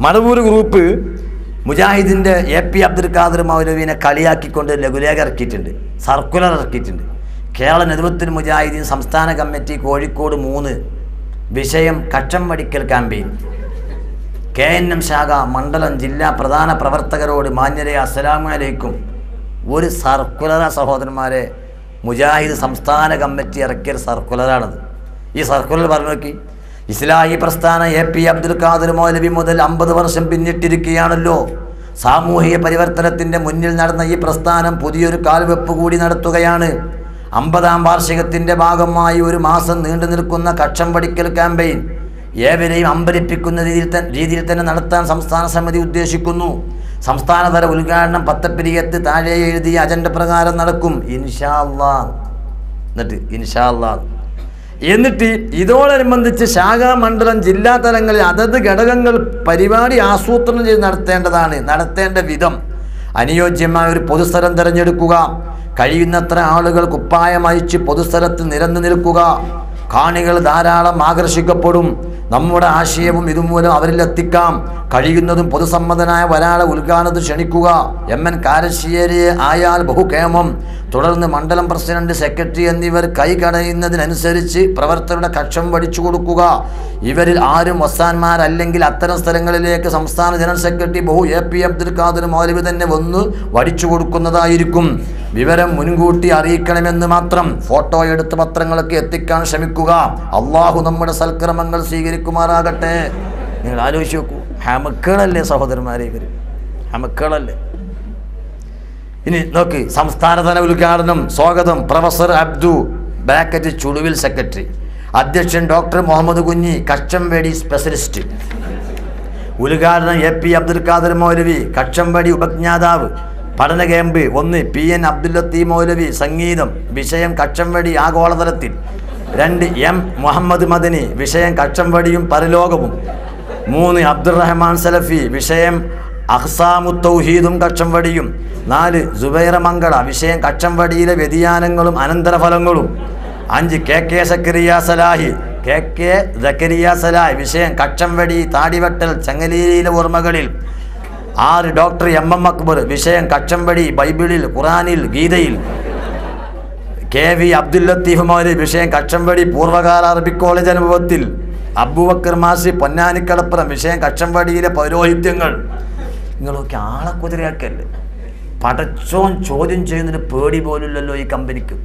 Madavoor group മുജാഹിദിൻ്റെ AP Abdul Khader മൗലവിനെ കളിയാക്കിക്കൊണ്ട് ലഘുലേഖ ഇറക്കിയിട്ടുണ്ട്, circular ഇറക്കിയിട്ടുണ്ട്. കേരള നേതൃത്വത്തിൽ മുജാഹിദീൻ സംസ്ഥാന കമ്മിറ്റി കോഴിക്കോട് 3 വിഷയം കച്ചം വടിക്കൽ ക്യാമ്പയിൻ. KNM ശാഖ മണ്ഡലം ജില്ലാ പ്രധാന പ്രവർത്തകരോട് മാന്യരെ അസ്സലാമു അലൈക്കും. ഒരു സർക്കുലർ സഹോദരന്മാരെ, മുജാഹിദ് സംസ്ഥാന കമ്മിറ്റി ഇറക്കിയ സർക്കുലറാണത്. ഈ സർക്കുലർ പറഞ്ഞു നോക്കി. ഇസ്ലാഹി പ്രസ്ഥാന AP അബ്ദുൽ ഖാദർ മൗലവി മുതൽ 50 വർഷം പിന്നിട്ടിരിക്കുകയാണല്ലോ. സാമൂഹിക പരിവർത്തനത്തിൻ്റെ മുന്നിൽ നടന്ന ഈ പ്രസ്ഥാനം പുതിയൊരു കാൽവെപ്പ് കൂടി നടത്തുകയാണ്. 50ാം വാർഷികത്തിൻ്റെ ഭാഗമായി 1 മാസം നീണ്ടു നിൽക്കുന്ന കച്ചം വടിക്കൽ ക്യാമ്പയിൻ ഏവരെയും അമ്പരിപ്പിക്കുന്ന രീതിയിൽ തന്നെ നടത്താൻ സംസ്ഥാന സമിതി ഉദ്ദേശിക്കുന്നു. സംസ്ഥാനതല ഉദ്ഘാടനം പത്തപ്പിരിയത്ത് താഴെ എഴുതിയ അജണ്ട പ്രകാരം നടക്കും ഇൻഷാ അല്ലാഹ്. എന്നിട്ട് ഇതോടനുബന്ധിച്ച് ശാഖാമണ്ഡലം ജില്ലാ തലങ്ങളിൽ അതത് ഘടകങ്ങൾ പരിപാടി ആസൂത്രണം ചെയ്ത് നടത്തേണ്ട വിധം അനുയോജ്യമായ ഒരു പൊതുസ്ഥലം തിരഞ്ഞെടുക്കുക. കഴിയുന്നത്ര ആളുകൾ കുപ്പായം അയച്ച് പൊതുസ്ഥലത്ത് നിരന്നു നിൽക്കുക. കാണികൾ ധാരാളം ആകർഷിക്കപ്പെടും. നമ്മുടെ ആശയവും ഇതുമൂലം അവരിലെത്തിക്കാം. കഴിയുന്നതും പൊതുസമ്മതനായ ഒരാളെ ഉദ്ഘാടനത്തിൽ ക്ഷണിക്കുക. MN കാരശ്ശേരി ആയാൽ ബഹുക്ഷേമം. തുടർന്ന് മണ്ഡലം പ്രസിഡന്റ്, സെക്രട്ടറി എന്നിവർ കൈകടയുന്നതിനനുസരിച്ച് പ്രവർത്തകരുടെ കക്ഷം വടിച്ചു കൊടുക്കുക. ഇവരിൽ ആരും വസാന്മാരല്ലെങ്കിൽ അത്തരം സ്ഥലങ്ങളിലേക്ക് സംസ്ഥാന general secretary AP Abdul Khader Maulavi തന്നെ വന്ന് വടിച്ചു കൊടുക്കുന്നതായിരിക്കും. വിവരം മുൻകൂട്ടി അറിയിക്കണമെന്ന് മാത്രം. ഫോട്ടോ എടുത്ത് പത്രങ്ങളൊക്കെ എത്തിക്കാൻ ശ്രമിക്കുക. അള്ളാഹു നമ്മുടെ സൽക്രമങ്ങൾ സ്വീകരിക്കുമാറാകട്ടെ. നിങ്ങൾ ആലോചിച്ച് നോക്കൂ, ഹമക്കളല്ലേ സഹോദരന്മാരെ, ഇവർ ഹമക്കളല്ലേ. ഇനി നോക്ക്, സംസ്ഥാനതല ഉദ്ഘാടനം. സ്വാഗതം പ്രൊഫസർ അബ്ദു ചുളുവിൽ സെക്രട്ടറി. അധ്യക്ഷൻ ഡോക്ടർ മുഹമ്മദ് കുഞ്ഞി, കച്ചംവേടി സ്പെഷ്യലിസ്റ്റ്. ഉദ്ഘാടനം AP അബ്ദുൽ ഖാദർ മൗലവി, കച്ചംവേടി ഉപജ്ഞാതാവ്. പഠന ക്യാമ്പ് 1 PN അബ്ദുൽ ലത്തീഫ് മൗലവി, സംഗീതം. വിഷയം കച്ചംവേടി ആഗോളതലത്തിൽ. 2 M മുഹമ്മദ് മദനി, വിഷയം കച്ചംവടിയും പരലോകവും. 3 അബ്ദുറഹ്മാൻ സലഫി, വിഷയം അഹ്സാമുത്തൗഹീദും കച്ചംവടിയും. 4 സുബൈറ മംഗള, വിഷയം കച്ചംവടിയിലെ വ്യതിയാനങ്ങളും അനന്തരഫലങ്ങളും. 5 KK സക്കരിയ സലാഹി, വിഷയം കച്ചംവടി താടിവട്ടൽ ചങ്ങലേരിയിലെ ഓർമ്മകളിൽ. 6 ഡോക്ടർ MM അക്ബർ, വിഷയം കച്ചംവടി ബൈബിളിൽ, ഖുറാനിൽ, ഗീതയിൽ. KV അബ്ദുൽ ലത്തീഫ് മൗലവി, വിഷയം കച്ചംവടി പൂർവ്വകാല അറബിക് കോളേജ് അനുഭവത്തിൽ. അബൂബക്കർ മാസി പൊന്നാനിക്കടപ്പുറം, വിഷയം കച്ചംവടിയിലെ പൗരോഹിത്യങ്ങൾ. നിങ്ങളൊക്കെ ആളെ കുതിരയാക്കല്ലേ. പടച്ചോൻ ചോദ്യം ചെയ്യുന്നതിന് പേടി പോലുമില്ലല്ലോ ഈ കമ്പനിക്ക്.